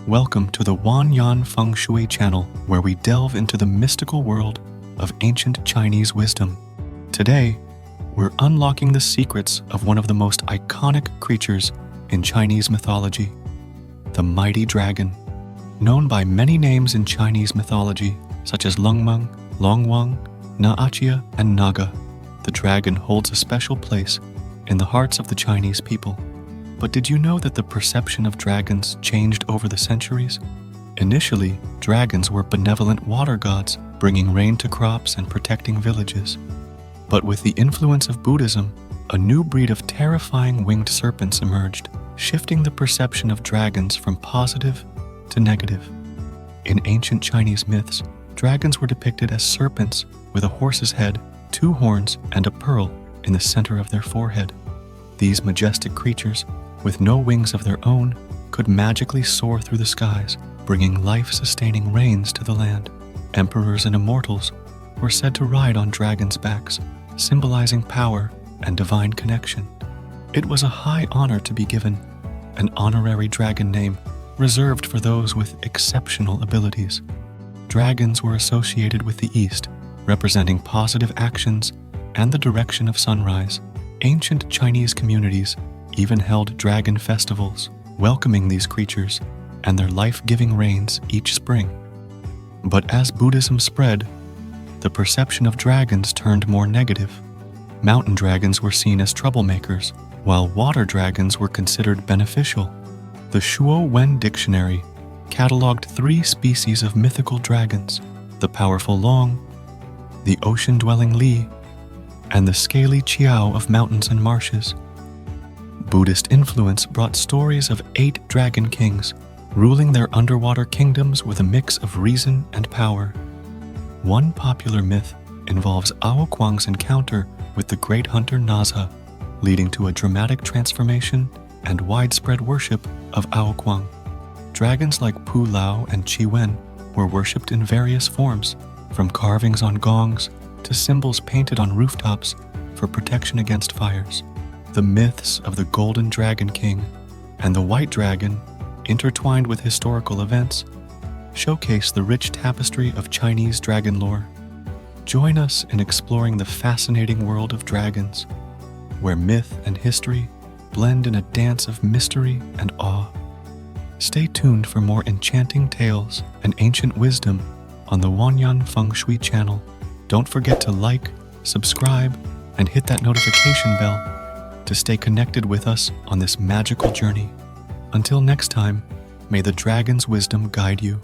Welcome to the Wan Yan Feng Shui channel, where we delve into the mystical world of ancient Chinese wisdom. Today, we're unlocking the secrets of one of the most iconic creatures in Chinese mythology, the mighty dragon. Known by many names in Chinese mythology, such as Lungmeng, Longwang, Naachia, and Naga, the dragon holds a special place in the hearts of the Chinese people. But did you know that the perception of dragons changed over the centuries? Initially, dragons were benevolent water gods, bringing rain to crops and protecting villages. But with the influence of Buddhism, a new breed of terrifying winged serpents emerged, shifting the perception of dragons from positive to negative. In ancient Chinese myths, dragons were depicted as serpents with a horse's head, 2 horns, and a pearl in the center of their forehead. These majestic creatures, with no wings of their own, could magically soar through the skies, bringing life-sustaining rains to the land. Emperors and immortals were said to ride on dragons' backs, symbolizing power and divine connection. It was a high honor to be given an honorary dragon name reserved for those with exceptional abilities. Dragons were associated with the East, representing positive actions and the direction of sunrise. Ancient Chinese communities even held dragon festivals, welcoming these creatures and their life-giving rains each spring. But as Buddhism spread, the perception of dragons turned more negative. Mountain dragons were seen as troublemakers, while water dragons were considered beneficial. The Shuo Wen Dictionary cataloged 3 species of mythical dragons: the powerful Long, the ocean-dwelling Li, and the scaly Qiao of mountains and marshes. Buddhist influence brought stories of 8 dragon kings, ruling their underwater kingdoms with a mix of reason and power. One popular myth involves Ao Kuang's encounter with the great hunter Nazha, leading to a dramatic transformation and widespread worship of Ao Kuang. Dragons like Pu Lao and Qi Wen were worshipped in various forms, from carvings on gongs to symbols painted on rooftops for protection against fires. The myths of the Golden Dragon King and the White Dragon, intertwined with historical events, showcase the rich tapestry of Chinese dragon lore. Join us in exploring the fascinating world of dragons, where myth and history blend in a dance of mystery and awe. Stay tuned for more enchanting tales and ancient wisdom on the Wan Yan Feng Shui channel. Don't forget to like, subscribe, and hit that notification bell to stay connected with us on this magical journey. Until next time, may the dragon's wisdom guide you.